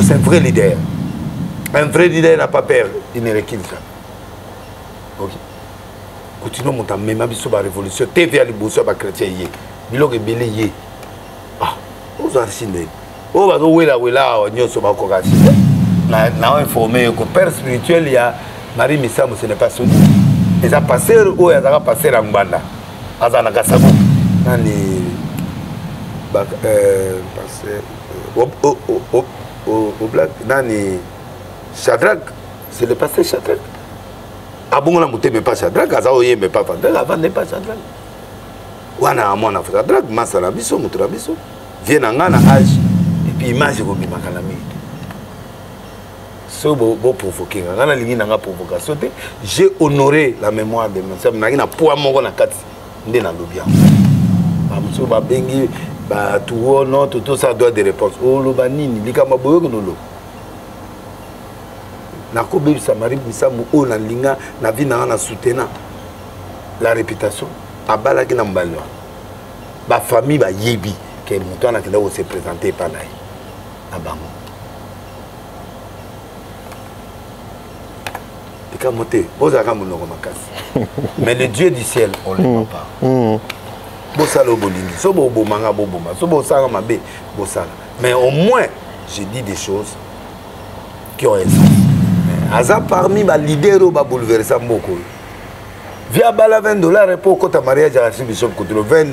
c'est un vrai leader. Un vrai leader n'a pas peur, il ne recule jamais. Ok. Continuons mon temps, même si la révolution, TV à l'évolution, les chrétiens, ils ont belé yé. Ah, vous avez signé. Oh, bah, oui, là, on y a encore signé. N'a informé que père spirituel, il y a Marie Missam, ce n'est pas son. Ils ont passé, ou ils ont passé à Mbanda. À Zanagasabu. Nani. Passé. Au black. Nani. Shadrach. C'est le passé Shadrach. Ah bon, on a monté, mais pas Shadrach. Azaoye, mais pas Shadrach. Avant, n'est pas Shadrach. Wana amona Shadrach, Masala Biso, Moutra Biso. Viens en âge. Et puis, image, vous m'avez calmé. Si vous provoquez, j'ai honoré la mémoire de ma soeur. Je n'ai pas mon carte de la lobby. Tout ça doit des réponses. Oh, le banini, il y a un peu de l'eau. Nakobe Samari Misamu o na linga na vina na soutenant la réputation abala ki na mbalwa ba famille ba yebi que muto na kenda se présenter par là abango tika moté bozaka monoko makasi mais le Dieu du ciel on le voit pas bosala bolingi so bo bomanga bo boma so bo sala mabe bosala mais au moins j'ai dit des choses qui ont un sens. Aza parmi les leaders qui ont bouleversé beaucoup. Via bala $20 pour côté mariage à la Bishop Koutoulo $20.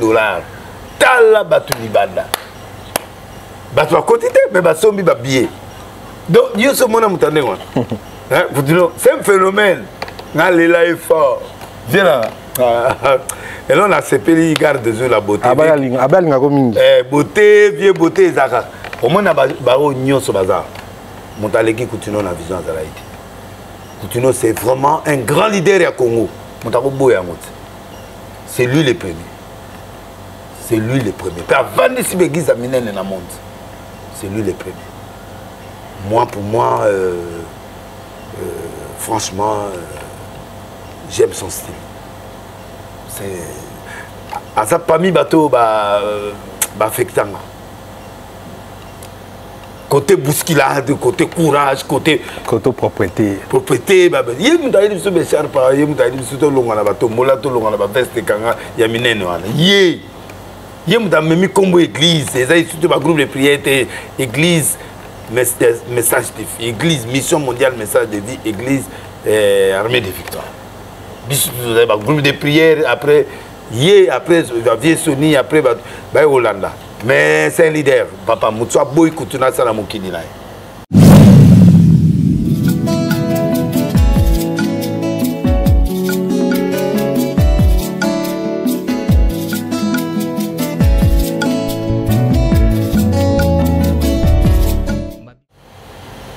Tala batu libanda. Batu à côté mais basombi ba billet. Donc Dieu ce monde mutande moi. Hein, vous dites c'est un phénomène. Ngalela est fort. Viens là. Et là on a CPI garde de la beauté. Abal nga komingi. Beauté, vieux beauté zaka. Au moins na ba nyonso bazar. Montaleki Koutouno na vision za laïti. Koutouno, c'est vraiment un grand leader à Congo. C'est lui le premier. C'est lui le premier. C'est lui le premier. Moi, pour moi, franchement, j'aime son style. C'est... À sa famille, bateau, affectant. Côté bousculade, côté courage, côté propreté. Propreté, il y a des choses qui sont pas, il y a des choses qui sont pas, il y a des combo église, il y a des groupe de prière, église, message de vie, église, mission mondiale, message de vie, église, armée de victoire. Il y a des groupe de prière, après, après, vieille Sony, après, Hollanda. Mais c'est un leader. Papa Moutsoua Boy Koutuna Salamokini.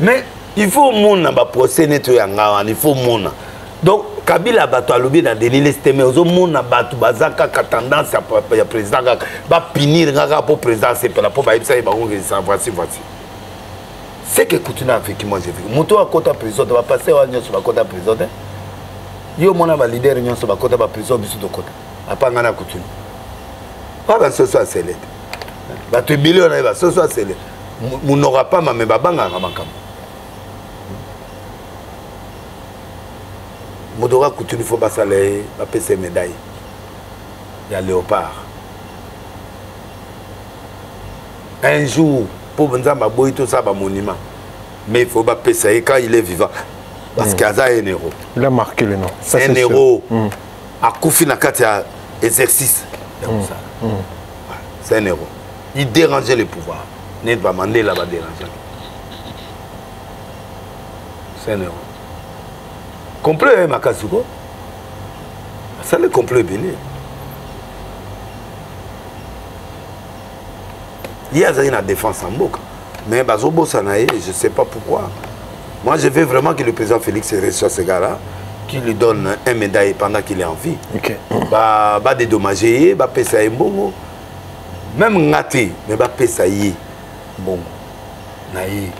Mais il faut mon procès nettoyer, il faut mon. Donc Kabila bato a lobby dans des listes mais aux mon bato bazaka tendance à président va punir pour président c'est pour ça il va voici. C'est que Koutuna avec moi j'ai vu. Moto à côté prison va passer à Nyon sur la côté prison. Yo mon a leader Nyon sur la côté prison biso de côté. A pas ngana Koutuna. Pas dans ce soit scellé. Ba te bilio na ba ce soit scellé. Mon n'aura pas ma mais babanga makam. Modora Koutouno, il faut pas s'aller, il faut ses médailles. Il y a Léopard. Un jour, pour venir à Boy, tout ça, monument. Mais il faut pas payer quand il est vivant. Parce qu'il y a un héros. Il a marqué le nom. C'est un héros. À Koufi Nakati, exercice. C'est un héros. Il dérangeait le pouvoir. Il ne va pas demander là-bas déranger. C'est un héros. Complet, Makasuko. Ça le complet béni. Il y a une défense en boucle. Mais Bazobo Sanae, je ne sais pas pourquoi. Moi, je veux vraiment que le président Félix reçoive ce gars-là, qu'il lui donne un médaille pendant qu'il est en vie. Ok. Bah dédommager, bah pesa bon. Même Ngate, mais bah pesa bon. Naïe.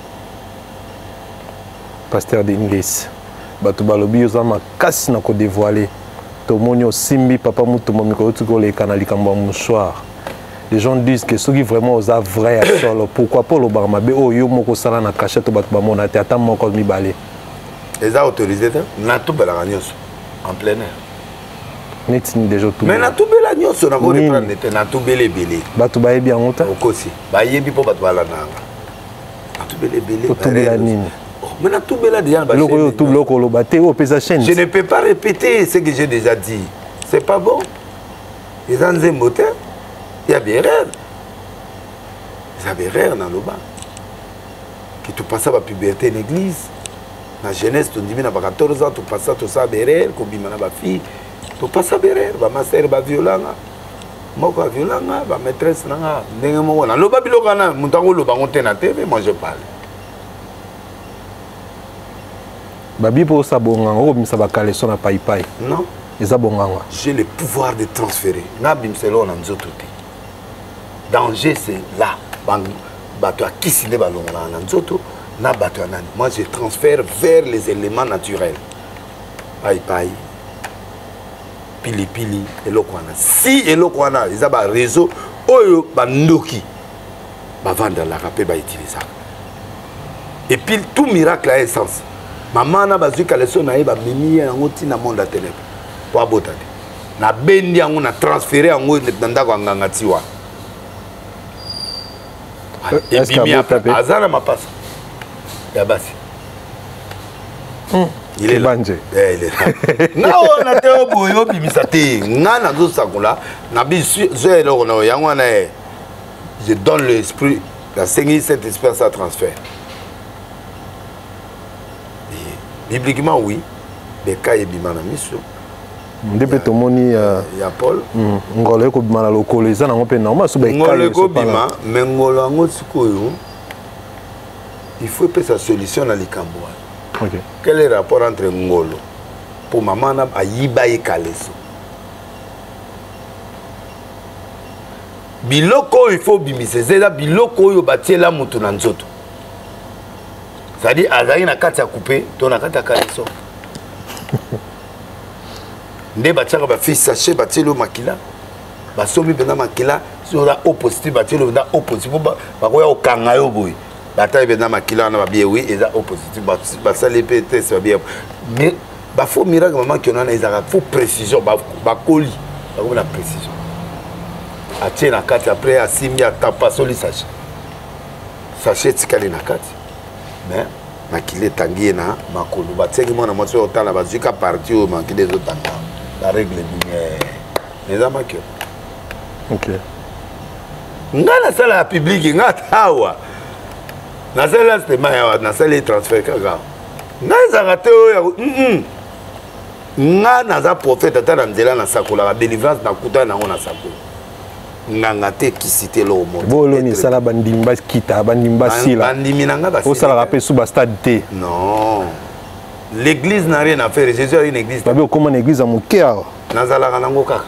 Pasteur Denis. Bato balobi ozama kasi na ko dévoiler to monyo simbi papa mutu momiko tuko le kanali kamba mouchoir les gens disent que ceux qui vraiment osent vrai à solo, pourquoi pas le barmabé, oh yo moko sala na cachette bat ba mona te attend moko mi balé. Les a autorisé na tout bela nyos en plein air. Net ni déjà tout. Mais na tout bela nyos na ko reprendre te na tout belé belé. Ba tout ba bien honte. Okosi. Ba yebi po bat bala nanga. Na tout belé belé. Tout bela nini. Mais na tout bela déjà ba. Loko tout loko lo baté au pesa chaîne. Je ne peux pas répéter ce que j'ai déjà dit. C'est pas bon. Les anzé moteur. Il y a des rêves. Il y a des rêves dans le bas. Qui tu passes à la puberté dans l'église. Dans la jeunesse, tu dis, tu as 14 ans, tu passes à tout ça, des rêves, tu as une fille. Tu passes à des rêves. Ma sœur est violente. Moi, je suis violente. Ma maîtresse est violente. Le bas, moi, je parle. Babi pour ça bonga, ça va caler son pai pai. Non. J'ai le pouvoir de transférer. Danger c'est là. Moi je transfère vers les éléments naturels. Pai pai. Pili pili. Si elokwana, ils ont un réseau. Oyo bandoki. Va vendre la rapé va utiliser. Et puis tout miracle a essence. Maman n'a pas vu qu'elle est naïve, mimi en outil dans le monde à ténèbres. Pour aboter. Na bendi on a transféré en haut dans ndako nganga tiwa. Et puis azana ma passe. Ya basi. Il est là. Il est là. Na on a te oboyo bimisate. Ngana zo sakola na bisu zo elo na yango na je donne l'esprit la Seigneur cet esprit ça transfert. Bibliquement oui, les cas et bimana mission. Depuis tout le monde, il y a Paul. Ngolo ko bimana lokolo eza nango pe normal so ba ngolo ko bima mais ngolo ngo sikoyo il faut que sa solution na likambo. OK. Quel est le rapport entre ngolo pour maman na ayiba e kaleso? Biloko il faut bimisa zela biloko yo batiela mutu na nzoto. C'est-à-dire azali na kati ya coupé to na kati ya kaleso. Nde batiaka ba fils sachet batielo makila basomi bena makila sur la opposition batielo na opposition ba koya okanga yo boy bataille bena makila na ba bien oui eza opposition ba sale pt c'est bien mais ba faux miracle maman qui on a ezaka faux précision ba colis ba ko na précision a tie na kati après a simi a tapa soli sachet tikali na kati mais makile tangi na makolo batengi mwana moto otala bazika parti o makile zotanga la règle les amis. OK. Ngana sala la public ngatawa. Na sala c'est ma na sala transfert kaga. Ngaza raté o ngana za prophète ata na nzela na sakola la délivrance na kuta na ngona sakola. Nganga te ki cité lo monde. Bolo ni sala bandimba kita bandimba sila. Bandimi nanga ba. O sala rappel sous ba stade T. Non. L'église n'a rien à faire. Jésus a une église. Babi comment l'église a mon cœur. Nazala kanango kaka.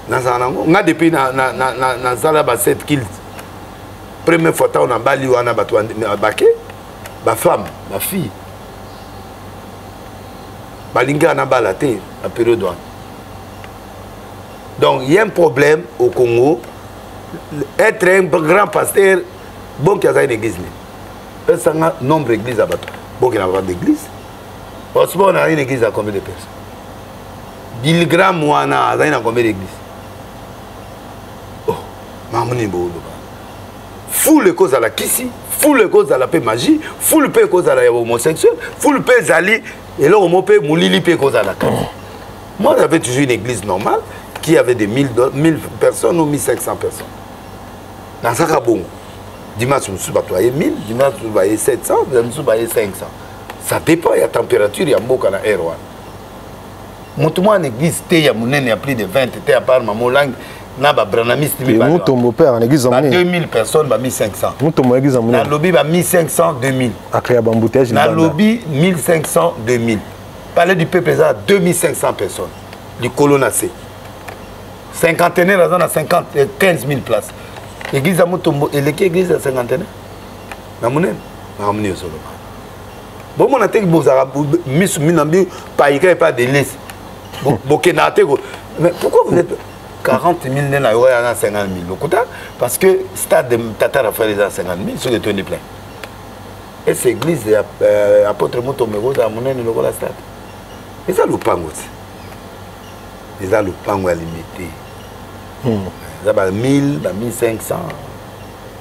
Nazala nango. Nga depuis na zala ba 7 kills. Première fois on a bali wana batu baké. Ba femme, ba fille. Balinga na balate à période. Donc il y a un problème au Congo. Être un grand pasteur, bon qu'il y a une église. Un nombre d'églises à battre. Bon qu'il n'y a pas d'église. Parce qu'on a une église à combien de personnes? Bilgram Moana, il y a combien d'églises? Oh, Mamouni Boulou. Fou les causes à la kissi, fou les causes à la paix magie, fou le paix cause à la homosexuelle, fou le paix zali, et là on m'a paix moulili paix cause à la carte. Moi j'avais toujours une église normale qui avait des 1000 personnes ou 1500 personnes. Dans ça, bon. Dimanche, je suis battoyé 1000, dimanche, je suis battoyé 700, je suis battoyé 500. Ça dépend, il y a température, il y a beaucoup dans l'air. Moi, en église, il y a plus de 20, il y a pas de langue. Nous tombons père en église en 2000 personnes, 1500. Nous tombons en église en dans le lobby, 1500, 2000. Dans le lobby, 1500, 2000. Palais du peuple, 2500 personnes. Du colonacé. Cinquantenaire, dans 15 000 places. L'église à Moutombo, et l'église à cinquantenaire. Namounen, Namounen solo. Bon, mon attaque, vous avez mis Minambi, pas de l'Est. Mais pourquoi vous êtes. 40 000 nena à 50 000 lokuta parce que stade de Tata Raphaël est à 50 000 sur le tourné plein. Et c'est l'église apôtre Motomero à mon aîné le stade. Et ça le pango. Et ça le pango à limiter. Ça va 1000, 1500.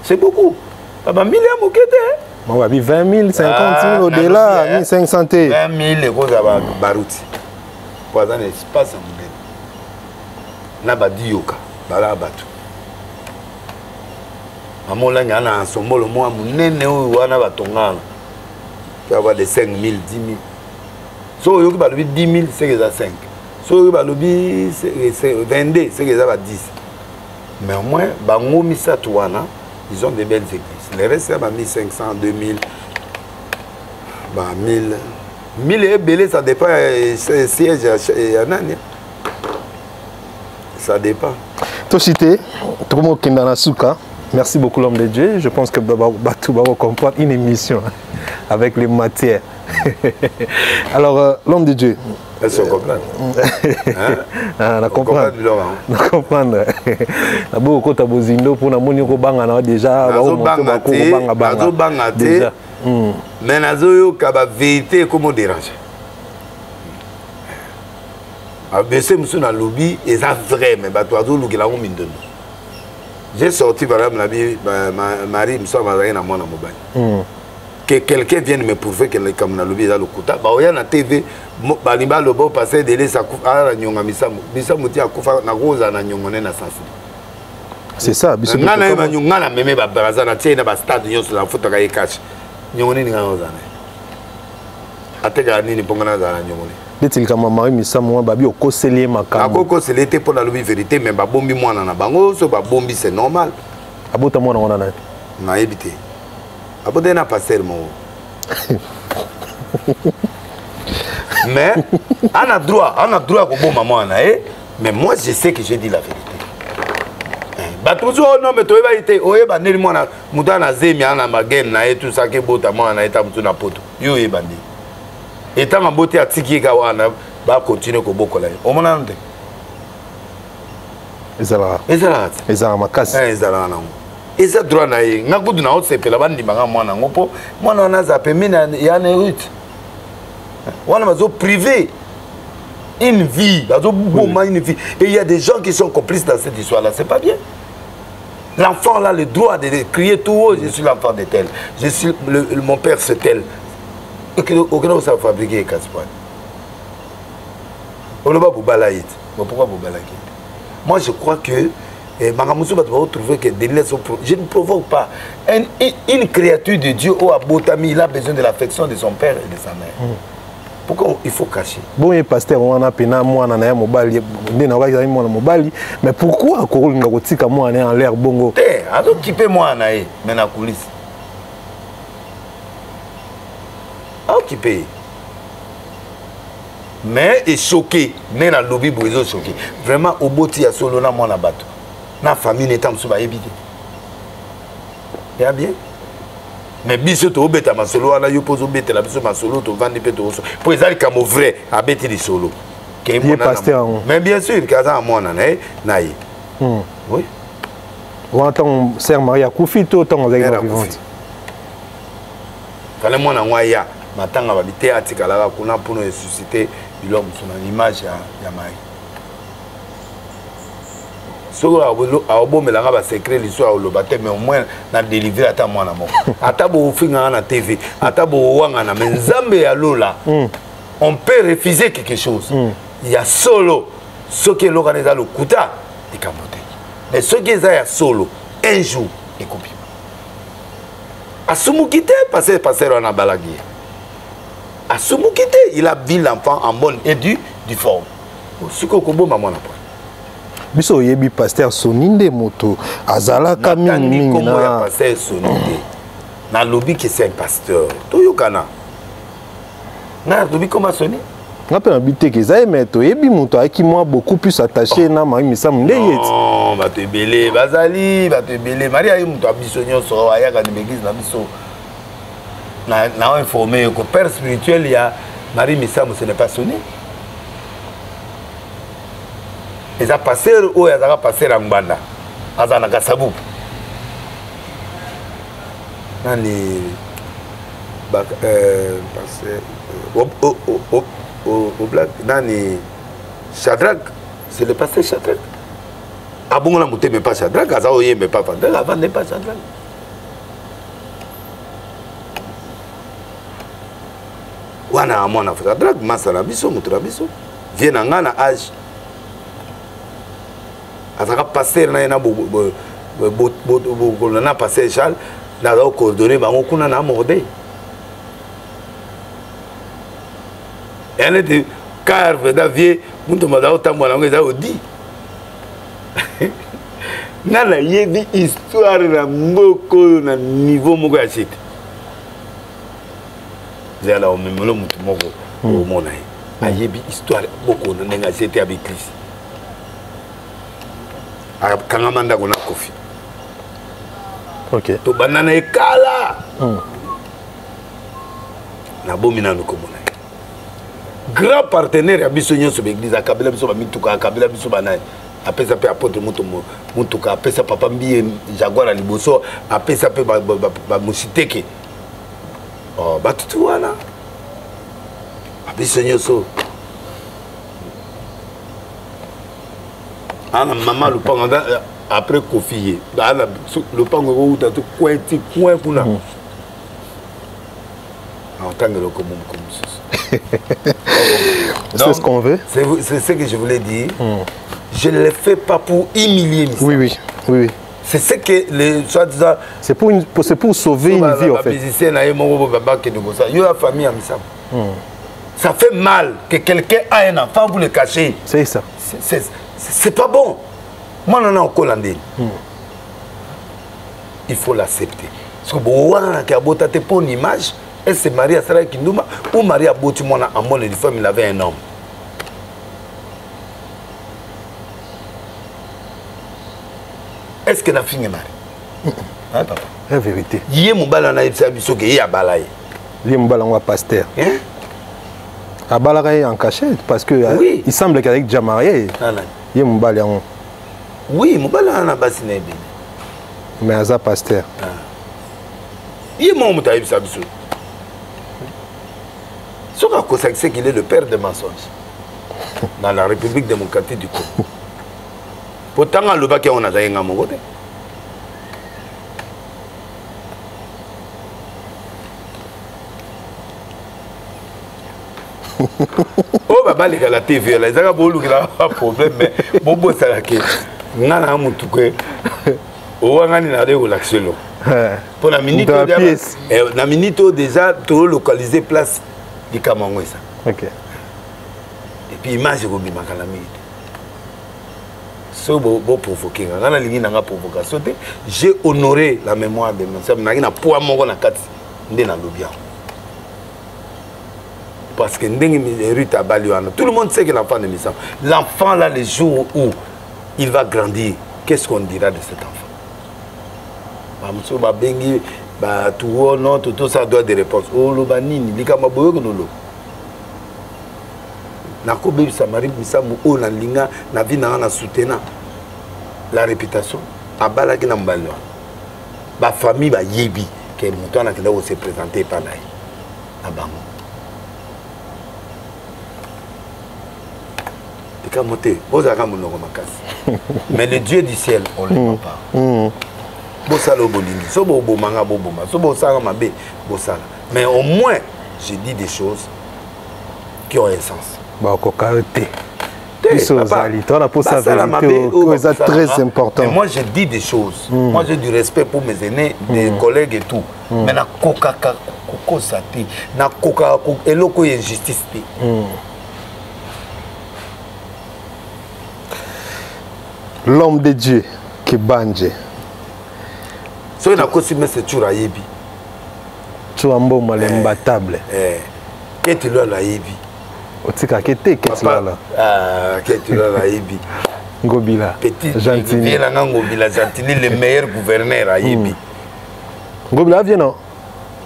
C'est beaucoup. Ça va 1000 à moquette. On va 20 000, 50 000 au-delà, 1500. 20 000 les gros à Barouti. Pour un espace à mon Naba dioka, bala batu. Mamola nyana ensemble le mois munene ou wana batongana. Tu vas avoir des 5 000, 10 000. So yoki balobi 10 000 c'est que ça 5. So yoki balobi c'est 22 c'est que ça va 10. Mais au moins bango misa tuana, ils ont des belles églises. Les restes c'est 1500, 2000, 1000. 1000 et belé ça dépend siège à nani. Ça dépend. Toshité, Tomo Kindanasuka, merci beaucoup l'homme de Dieu. Je pense que Batou va comprendre une émission avec les matières. Alors, l'homme de Dieu. Elle se comprend. On comprend. On comprend. D'abord, quand tu as besoin de pour nous banga déjà. Déjà. Mais nazo ka ba vérité comment déranger. Na lobby et ça vrai mais j'ai sorti par exemple Marie me semble na moi na mobile que quelqu'un vienne me prouver que comme na lobby dans le kota ba oya na TV ba limba le bon passer de les à nyonga misamu ti akufa na roza na nyongone na sasi c'est ça biso na na nyonga na meme ba baraza na tie na ba stade nyonso la foto ka ekachi nyongone ni ngaza na ateka nini pongana za na nyongone. Dit-il comme Marie Misamu babi au koselier makambo. Akoko selete pour la lobby vérité mais ba bombi mwana na bango so ba bombi c'est normal. Abota mwana wana na. Na ebité. Abota na passer mo. Mais on a droit ko bomba mwana mais moi je sais que j'ai dit la vérité. Ba toujours non mais toi va été oyeba neli mwana mutana zemi ana magen na tout ça ke bota mwana eta mutu na poto. Yo ebandi. Et tant que beauté à Tiki Gawana, va continuer comme beaucoup là. Au moment où Ezala. Ezala makasi. Ezala na. Eza droit na ye. Ngakudu na otse pela bandi banga mwana ngopo. Mwana na za pemina ya ne route. Wana mazo privé. Une vie, mazo boma une vie. Et il y a des gens qui sont complices dans cette histoire là, c'est pas bien. L'enfant là le droit de crier tout haut, je suis l'enfant de tel. Je suis mon père c'est tel. Aucun ne sait fabriquer Caspoine. On ne va pas balayer. Pourquoi vous balayez? Moi je crois que Magamoussou va trouver que des lettres sont. Je ne provoque pas. Une créature de Dieu au Abotami, il a besoin de l'affection de son père et de sa mère. Pourquoi il faut cacher? Bon, il pasteur, on a pena moi na mobali, mobali, mais pourquoi Korulinga Kotika moi en l'air bongo? Alors occupez moi na mais na coulisse. Occupé. Mais est choqué, mais la lobby boiso choqué. Vraiment au boti ya solo na moi na bato. Na famille n'étant pas évité. Ya bien. Mais biso to obeta ma solo ana yo pozo beta la biso ma solo to vandi pe to so. Pour ezali comme vrai a beti di solo. Mais bien sûr kaza moi na na yi. Oui. Ou entend sœur Maria Koufito tant avec la vivante. Quand le moi na ngwaya matanga babité atikala kuna pour nous ressusciter bilom sur l'image ya Marie. So a obo melanga ba secret l'histoire au lobaté mais au moins na délivrer ata mwana moko. Ata bo finga na TV, ata bo wanga na menzambe ya lola. On peut refuser quelque chose. Il y a solo ce qui l'organiser le kuta de Kambote. Mais ce qui est solo un jour et copie. Asumukite passer on a balagé. Asumukite il a vu l'enfant en bonne et due forme. Ce que Kobo maman n'a pas. Biso yebi pasteur Soninde moto azala kamini comment ya pasteur Soninde na lobby qui c'est un pasteur to yokana na lobby comment sonner na pe habité que ça mais to yebi moto aki moi beaucoup plus attaché na Marie Misamu ndeyet non ba te belé bazali ba te belé Marie ayi moto abisonyo so ayaka ni église na biso na informé que père spirituel ya Marie Misamu ce n'est pas sonné. Et ça passer où il a passé en banda. Azana Kasabu. Nani passé au black Nani Shadrach, c'est le passé Shadrach. Ah bon, on a monté mais pas Shadrach, Azaoye mais pas Shadrach, avant n'est pas Shadrach. Wana amona Shadrach, masala biso mutura biso. Vient ngana âge. Azaka passer na na na passer Charles, na do coordonner bango kuna na mordé. Elle était car David muntu madao tambo na ngeza odi. Nana yebi histoire na mboko na niveau moko ya chite. Zela o memelo mutu moko o mona yi. A yebi histoire boko na nenga chite avec Christ. A kangamanda kona kofi. OK. To banana ekala. Na bomina no komona. Grand partenaire à Bissonnion sur l'église à Kabila Bisso Mituka à Kabila Bisso Banai après ça peut apporter Mutuka après ça papa Mbi Jaguar à Liboso après ça peut Musiteke oh bah tout voilà à Bissonnion so ana maman le pan après Kofi le pan où t'as tout coin kuna en tant que le commun comme ça. C'est ce qu'on veut. C'est ce que je voulais dire. Je ne le fais pas pour humilier. Oui. C'est ce que les soi-disant. C'est pour sauver une vie en fait. Ça fait mal que quelqu'un a un enfant pour le cacher. C'est ça. C'est pas bon. Moi, non, non, il faut l'accepter. Parce que si pour une image. Est-ce que Maria Sarah Kindouma ou Maria Botimona en mode de femme, il avait un homme. Est-ce que la fille est mariée? Hein, papa? La vérité. Yé Moubala na Ipsa Bisso qui est à Balaye. Yé Moubala on va pasteur. Hein? À Balaye en cachette parce que oui. Il semble qu'avec déjà marié. Yé Moubala on. Oui, Moubala on a bassiné. Mais à pasteur. Yé Moubala Ipsa Bisso. C'est qu'il est le père des mensonges dans la République démocratique du Congo. Pourtant, le bac on a d'ailleurs à mon côté. Oh, bah, la TV, là, ils ont un problème, mais bon, ça là, on a un moutou que, on a un l'action. Pour la minute, déjà, tu as localisé place. OK. Et puis image ko bima kala minute. So bo provoquer ngana lingi nanga provocation. J'ai honoré la mémoire de mon sœur na poa moko na kati ndena lobia. Parce que ndenge Rita Baliwana, tout le monde sait que l'enfant de Missam. L'enfant là le jour où il va grandir, qu'est-ce qu'on dira de cet enfant? Bamso ba bengi bah tout non tout ça doit des réponses oh lo banini likama boyo ko nolo na ko be samari misamu o na linga na vie na soutenant la réputation abala ki na mbalo ba famille ba yebi que muto na kenda se présenter par là abango likamote boza ka munoko makasi mais le Dieu du ciel on le voit pas. Mais au moins, je dis des choses qui ont un sens. C'est très important. Et moi, je dis des choses. Moi, j'ai du respect pour mes aînés, des collègues et tout. Mais na coca sati, na coca eloko injustice. L'homme de Dieu qui banje. So na kosi mese chura yebi. Chuambo malembatable. Keti lo la yebi. Otika kete keti lo. Keti lo la yebi. Ngobila. Petit Gentili. Viens na Ngobila Gentili le meilleur gouverneur à yebi. Ngobila vient non?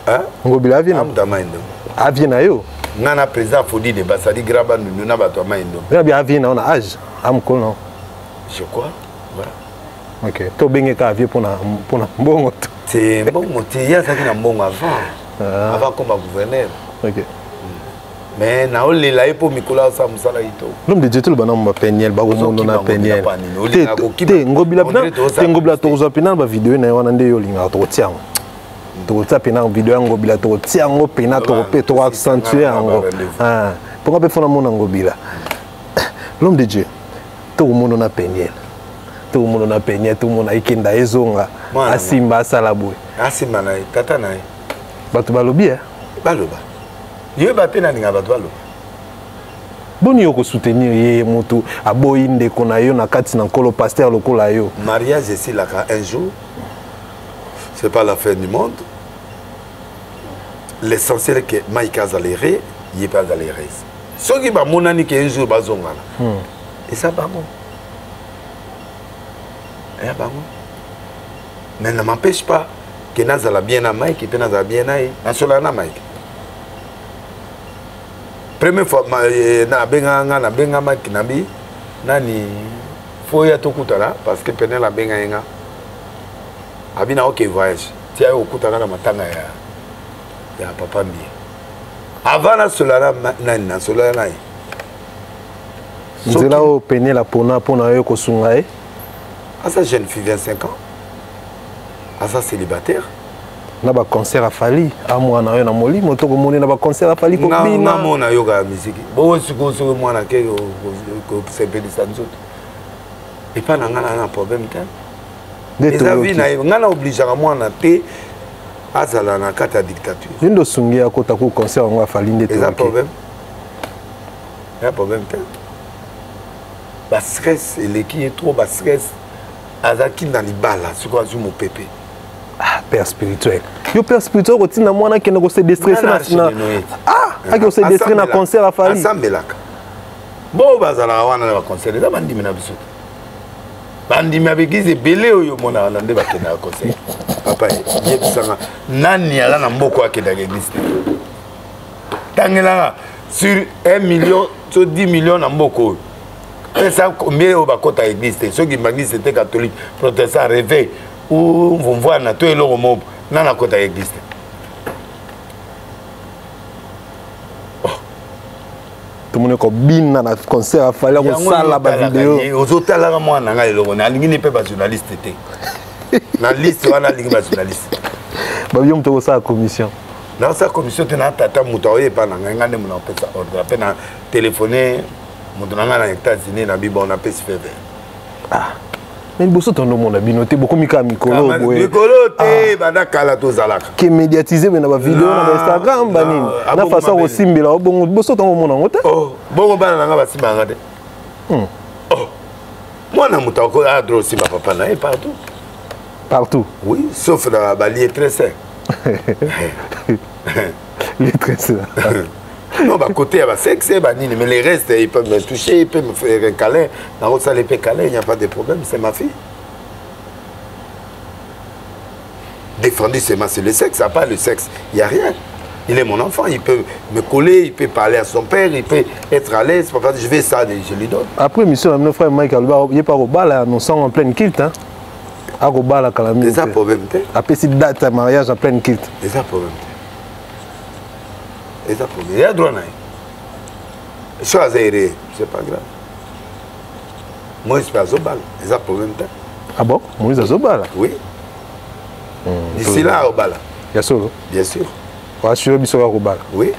Hein? Ngobila vient non? Amdamaindo. Avina yo. Ngana président Fodi de Basadi Graba nous na bato maindo. Bien avina on a âge. Am kono. Je crois, voilà. Ok. Tu as bien avié pour un bon. C'est bon, il y a ça qui est un bon avant. Avant comme gouverneur. Ok. Mais na ole la pour Nicolas Samsala ito. L'homme de Dieu tout le banam ba peniel ba mondo na peniel. Te ngobila to pena ba vidéo na wana nde yo linga to tiang. To tsa pena vidéo ngobila to tiang pena to pe to accentuer ngo. Ah, pourquoi pe fona mona ngobila. L'homme de Dieu tout le monde na peniel. Tout le monde na peniel, tout le monde ikenda ezonga. Asimba sala boy. Asimba na tata na. Batu balobi eh. Baloba. Yo ba pena ninga batu baloba. Boni yo ko soutenir ye moto aboyi ndeko na yo na kati na nkolo pasteur lokola yo. Mariage ici là un jour. C'est pas la fin du monde. L'essentiel est que Maïka Zaléré, il est pas Zaléré. Ce qui va monani que un jour bazonga. Et ça pas bon. Et pas bon. Mais ne m'empêche pas que Nazala bien à Mike et que Nazala bien à Nasolana Mike. Première fois na benga Mike nabi nani foya tokutala parce que penel la benga yenga. Abina OK voyage. Tia okutala na matanga ya papa mbi. Avant la solana nani na solana. Nzela o penel la pona yo ko sunga e. Asa jeune fille 25 ans. Asa célibataire. Na ba concert a fali amwa na yo na moli moto ko moni na ba concert a fali ko bina na mona yo ga musique bo siko mwana ke ko sepelisa nzoto et pas na ngana na problème ta des avis na ngana oblige ka mwana te azala na kata dictature ndo sungi akota ko concert ngo a fali ndete ok problème ya problème ta ba stress et qui est trop ba stress azaki na libala siko azu mo pépé. Ah, père spirituel. Yo père spirituel ko tina mwana ke ko se déstresser na ako se déstresser na concert a fali. Asambelaka. Bo bazala wana na concert da bandimi na biso. Bandimi abegize belé oyo mona na nde bakena concert. Papa yebisanga nani ala na mboko akenda église. Tangela sur 1 million sur 10 millions na mboko. Et ça combien au bakota église ceux qui l'église était catholique, protestant réveil. Ou vous voyez na tout le monde na na kota existe. Tout le monde ko bina na concert a fali ko sala ba vidéo. Ozotala ka mwana nga eloko na lingi ne pe ba journaliste te. Na liste wana lingi ba journaliste. Ba biom to sa commission. Na sa commission te na tata muto oye pa na nga ne mona pesa ordre pe na téléphoner muto na nga na États-Unis na bibo na pesi feve. Ah. Mais bosso ton nom on a binoté beaucoup mika mikolo boy. Mikolo te bana kala to zalaka. Qui médiatiser na ba vidéo na Instagram banini. Na façon au simbela bongo bosso ton mona ngote. Oh, bongo bana nga ba simba ngade. Oh. Moi na mutako a dro simba papa na partout. Partout. Oui, sauf dans Bali très sain. Les très sain. Non, bah côté à sexe, mais les restes, ils peuvent me toucher, ils peuvent me faire un câlin. Dans l'autre salle, ils peuvent câlin, il n'y a pas de problème, c'est ma fille. Défendu seulement c'est le sexe, à part le sexe, il n'y a rien. Il est mon enfant, il peut me coller, il peut parler à son père, il peut être à l'aise. Papa, je vais ça, je lui donne. Après, monsieur, mon frère Mike, il n'est pas au bal, nous sommes en pleine kilt. Hein? À au bal, à Calamité. C'est ça le problème. Après, si date à mariage en pleine kilt. C'est ça le problème. Il y a droit à chose aérée, c'est pas grave. Moi, je suis pas Zobal. Il y a problème. Ah bon? Moi, je suis Zobal? Oui. D'ici là, au bal. Bien sûr. Bien sûr. Moi, je suis au bal. Oui.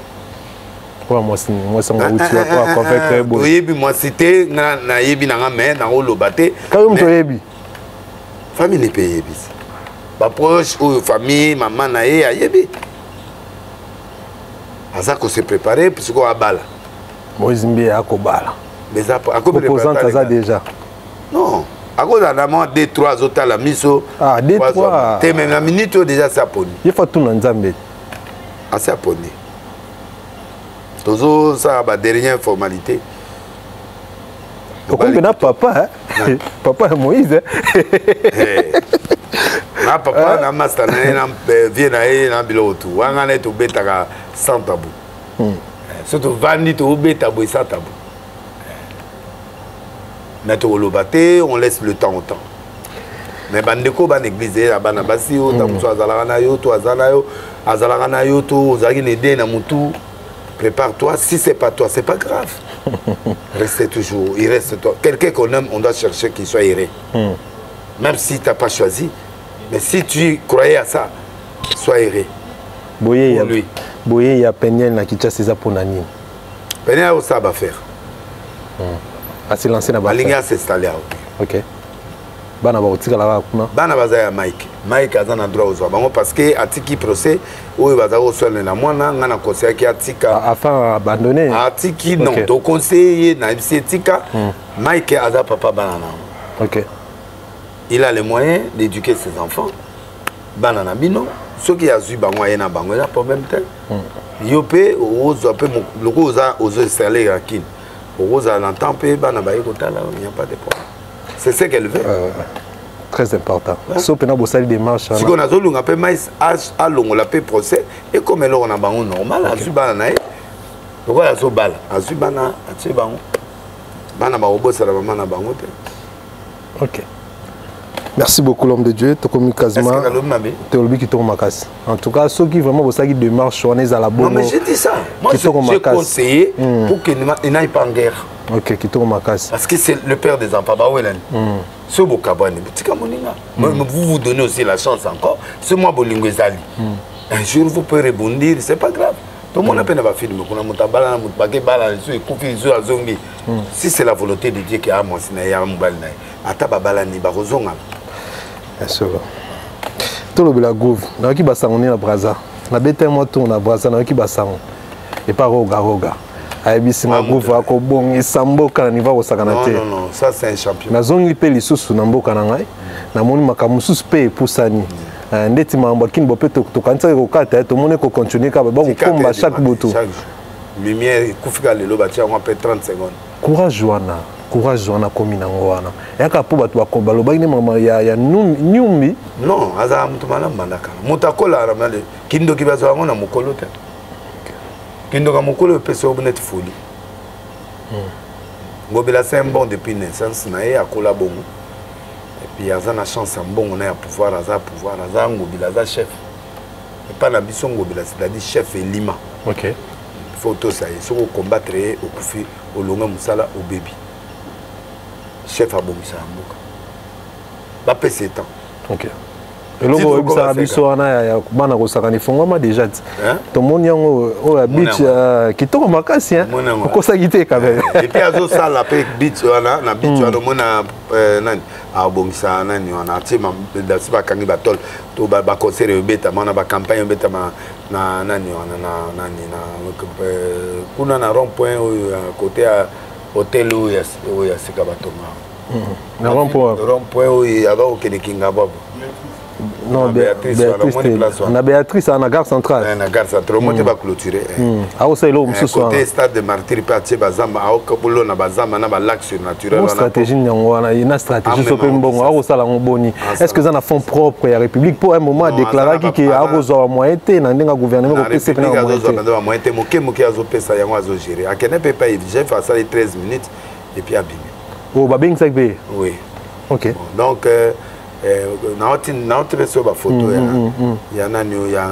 Moi, c'est mon outil pour convaincre. Oui, moi, c'était na yebi na main na olo baté. Quand tu yebi. Famille les pays. Ma proche ou famille, maman na yebi. Aza ko se préparer pour ce qu'on a balle. Moïse Mbi a ko balle. Mais ça a ko opposant ça déjà. Non, à cause d'un amant des 3 autres la miso. Ah, des 3. T'es même la minute déjà ça poni. Il faut tout dans Nzambe. Ah ça poni. Toujours ça ba dernière formalité. Pourquoi na papa hein? Papa Moïse hein? Na papa na master na vient na bilotu. Wanga na to betaka sans tabou. Surtout vandi to beta boy sans tabou. on laisse le temps au temps. Mais bandeko ban église la bana basi o tamuso azalaka na yo to azalaka na yo to ozaki nede na mutu. Prépare-toi, si c'est pas toi, c'est pas grave. Restez toujours, il reste toi. Quelqu'un qu'on aime, on doit chercher qu'il soit erré. Même si tu n'as pas choisi, mais si tu croyais à ça, sois erré. Boye lui. Boye ya Peniel na kicha c'est ça pour nani. Peniel a ça à faire. À se lancer na ba. Balinga s'installer. OK. Bana ba otika la kuna. Bana bazaya Mike. Mike a un droit aux hommes parce que atiki procès où baza au sol na mwana ngana conseiller ki atika afin abandonner. Atiki non, to conseiller na etika Mike a papa banana. OK. Il a les moyens d'éduquer ses enfants. Banana bino, ceux qui a eu bango na bango là pour même temps. Yopé aux appel le rosa aux installer à kin. Rosa l'entend pe bana ba yekota là, il n'y a pas de problème. C'est ce qu'elle veut. Très important. Sauf que nous avons des démarches. Si on a besoin de faire mais à long la paix procès et comme elle on a bango normal, à subana nae. Donc on a so bal, à subana, à subana. Bana ba obo ça la maman na bango te. OK. Merci beaucoup l'homme de Dieu, Tokomi Kazma. Théologie qui tombe makas. En tout cas, ceux qui vraiment vous savez démarche on est à la bonne. Non mais j'ai dit ça. Moi j'ai conseillé pour qu'il n'aille pas en guerre. OK, qui tombe makas. Parce que c'est le père des enfants Bawelen. Ce beau cabane, vous vous donnez aussi la chance encore. C'est moi Bolingo Zali. Un jour vous pouvez rebondir, c'est pas grave. Tout le monde a peine à film. Si c'est la volonté de Dieu qui a moi, c'est un mobile. Atababalani barozonga. Bien sûr. Tout le bela gouv. Na ki basangoni na braza. Na bete mo to na braza na ki basango. Et pas roga roga. Ayebisi na gouv ako bon isamboka na niva osakana te. Non non, ça c'est un champion. Na zongi pe lisusu na mboka na ngai. Na moni makamususu pe epusani. Ndeti mambo kin bo pe to kanisa ko kata to moni ko continuer ka ba ko komba chaque butu. Lumière kufika lelo ba tia on peut 30 secondes. Courage Joana. Courage wana komi nango wana yaka po bato bakomba loba ine mama ya nyumbi non aza mutu malamba bandaka mutu akola ramale kindo kibazo yango na mukolo te kindo ka mukolo pese obunet folie ngobela c'est un bon depuis naissance na ye akola bongo et puis aza na chance en bongo na ya pouvoir aza ngobela aza chef et pas na biso ngobela c'est-à-dire chef et lima. OK. Photo ça y est sur combattre au kufi au longa musala au baby. Chef abomisa mboka ba pese temps. OK. Et logo obisa biso wana ya bana ko sakani fongoma déjà to moni yango o ya beach kitoko makasi hein ko sakite ka be et puis azo sala pe beach wana na beach wana mona nani abomisa nani wana tima da siba kangi batol to ba concert beta mana ba campagne beta na nani wana na nani na kuna na rond point côté à hôtel où il y a ce kabatonga. Na rond-point. Rond-point où il y a au Kenekinga Bob. Non, Béatrice. Na Béatrice à la gare centrale. Na gare centrale, on va clôturer. Ah où c'est là où ce soir. Côté stade de Martyr Patie Bazamba, à Okabolo na Bazamba na ba lac surnaturel. Une stratégie nyango na une stratégie so pembongo, ah où ça la ngoboni. Est-ce que ça na fonds propre ya République pour un moment déclarer qui a besoin moyenté na ndenga gouvernement ko pesa na moyenté moké azo pesa yango azo gérer. A Kenya peut pas j'ai fait ça les 13 minutes et puis abîmé. Oh babing ça be. Oui. OK. Donc naoti beso ba photo ya nani ya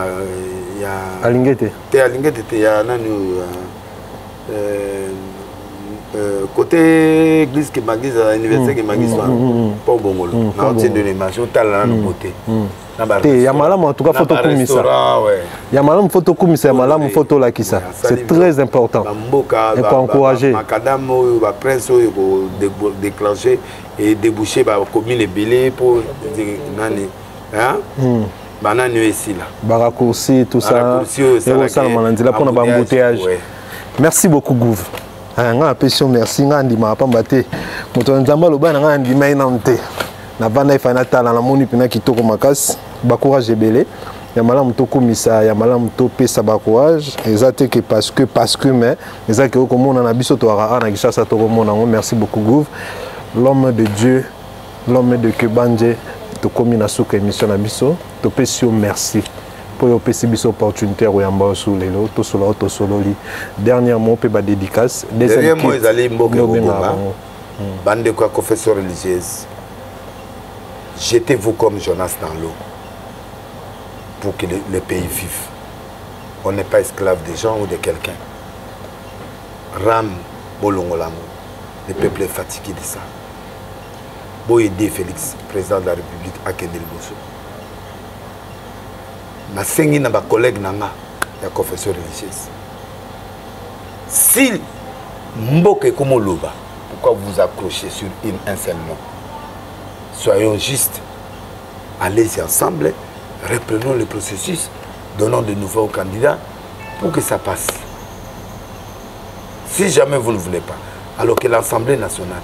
alingete ya nani côté église qui m'agise à l'université qui m'agise pas bongolo naoti de l'image otala na côté te ya malamu en tout cas photo kumisa ya malamu photo kumisa ya malamu photo la kisa c'est très important et pour encourager makadam ba prince ko déclencher et déboucher ba commune belé pour nani hein banani ici là barakoursi tout ça et ça manandila pour na embouteillage. Merci beaucoup Gouv nga apesio merci nga ndima pamba te moto nzamba loba nga ndima ina mte na bana ifana tala na moni pina kitoko makasi ba courage ebele ya malamu to komisa ya malamu to pesa ba courage exacte que parce que mais exacte ko mona na biso to ara na kishasa to mona ngo. Merci beaucoup Gouv l'homme de Dieu l'homme de Kebanje to komina suka émission na biso to pesio merci pour yo pesi biso opportunité o yamba sous lelo to solo to sololi dernièrement pe ba dédicace deuxième mot ezali mboka bande de quoi confession religieuse, jetez-vous comme Jonas dans l'eau pour que le pays vive. On n'est pas esclave des gens ou de quelqu'un. Ram Bolongolamo, le peuple est fatigué de ça. Bon aider Félix, président de la République, à Kendel Bosso. Ma sengi na ba collègue nanga la confession religieuse. Si Mboke Komoloba, pourquoi vous accrochez sur un seul nom? Soyons justes, allez-y ensemble, reprenons le processus, donnons de nouveaux candidats pour que ça passe. Si jamais vous ne voulez pas, alors que l'Assemblée nationale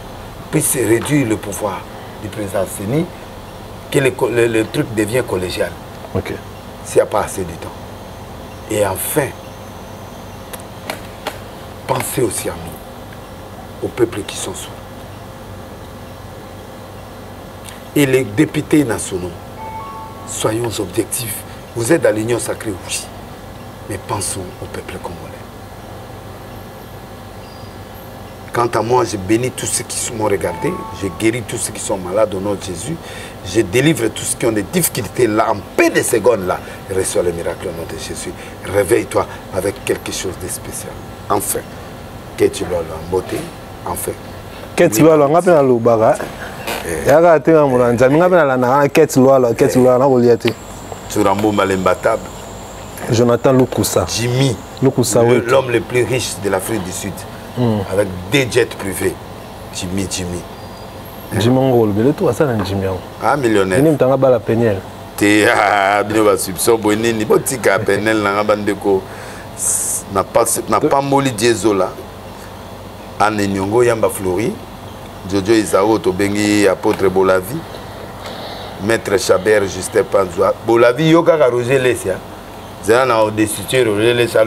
puisse réduire le pouvoir du président Séni, que le truc devient collégial. Ok. S'il n'y a pas assez de temps. Et enfin, pensez aussi à nous, aux peuples qui sont sous. Et les députés nationaux, soyons objectifs. Vous êtes dans l'Union sacrée, oui. Mais pensons au peuple congolais. Quant à moi, je bénis tous ceux qui m'ont regardé, je guéris tous ceux qui sont malades au nom de Jésus, je délivre tous ceux qui ont des difficultés là, en peu de secondes là, et reçois le miracle au nom de Jésus. Réveille-toi avec quelque chose de spécial. Enfin, que tu l'as en beauté, enfin. Que tu l'as en beauté, Jonathan Lukusa. Jimmy, l'homme le plus riche de l'Afrique du Sud. Avec des jets privés. Jimmy. Jimmy Ngol, mais le tout, ça, c'est Jimmy. Ah, millionnaire. Il n'y a pas la péniel. Tu as bien soupçon, il n'y a pas de péniel, n'a pas molli Diezola. Anne Nyongo, Yamba Flori, Jojo Isao, Tobengi, apôtre Bolavi, Maître Chabert, Justin Panzoua. Bolavi, Yoka Roger Lessia. C'est un destitué, Roger Lessia,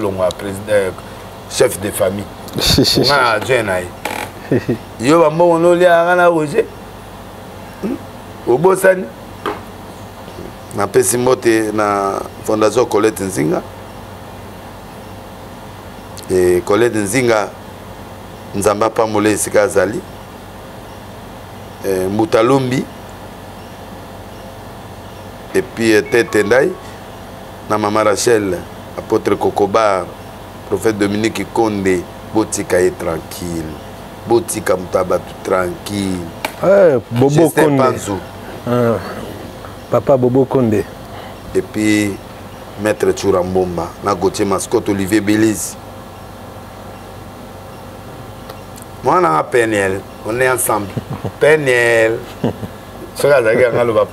chef de famille. On a adjoint. Yo va bon on a Roger. Au Bossani. Na pesimote na fondation Colette Nzinga. Et Colette Nzinga Nzamba Pamole Sikazali. Moutalumbi. Et puis Tetendai na Maman Rachel, apôtre Kokobar, prophète Dominique Condé. Botika est tranquille. Botika Mutaba tout tranquille. Bobo Condé. Papa Bobo Condé. Et puis Maître Churambomba. Na Gauthier Mascotte Olivier Belize. Moi on a PNL. On est ensemble. PNL.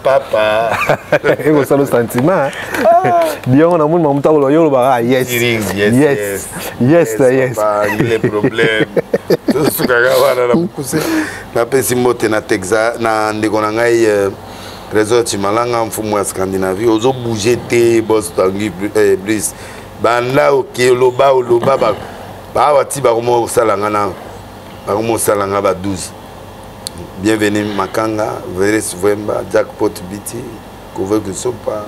Papa. Et vous savez le sentiment. Bien on a mon maman t'as le bah yes. Yes. Les problèmes. Tout ce que gars na poussé. Na pesimote na Texas na ndekonangai trésor Timalanga mfumu wa Scandinavie ozo bouger te boss tangi Brice. Banda okeloba oloba ba wati ba komo salanga na. Ba komo salanga ba 12. Bienvenue Makanga, Veres Vemba, Jackpot Biti, Kouvek Sopa,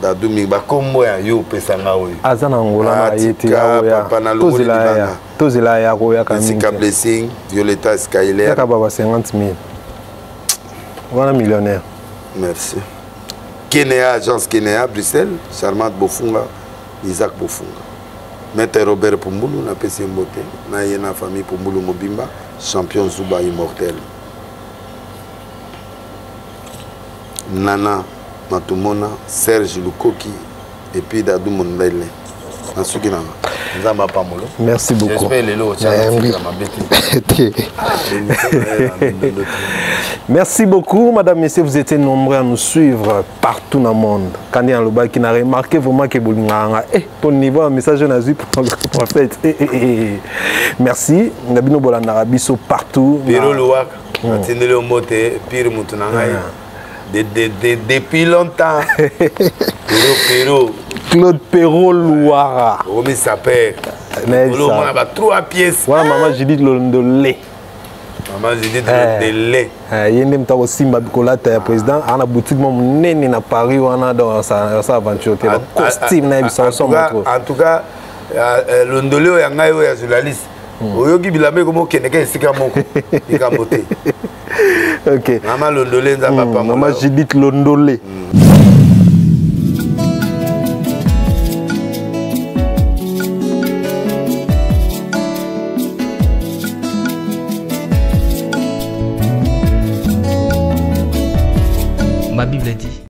Dadumi Bakombo ya yo pesanga oyo. Azana ngola na yeti ya oya. Tozila ya ko ya kamini. Sika Blessing, Violetta Skyler. Ya baba 50 000. Voilà millionnaire. Merci. Kenya, agence Kenya, Bruxelles, Charmante Bofunga, Isaac Bofunga. Maître Robert Pumbulu, na PC Mbote, na yena famille Pumbulu Mobimba. Champion Zuba immortel. Nana Matumona, Serge Lukoki et puis Dadou Mondele. Merci beaucoup. Merci beaucoup, madame, messieurs, vous étiez nombreux à nous suivre partout dans le monde. Quand il y a un loba qui n'a remarqué vraiment que ton niveau, un message de Nazi pour le prophète. Merci. Nous avons partout. Depuis longtemps. Claude Perrault Louara. Comment il s'appelle? On a 3 pièces. Voilà, maman, j'ai dit de lait. Maman, j'ai dit de lait. Il y a aussi ma président. On a boutique, mon nez à Paris, on a dans sa aventure. Costume, en tout cas, le ndolé, il y a un journaliste. oyoki bilamba comme keneke esika moko ikamote OK Maman Londolé nza papa Maman Judith Londolé Ma Bible dit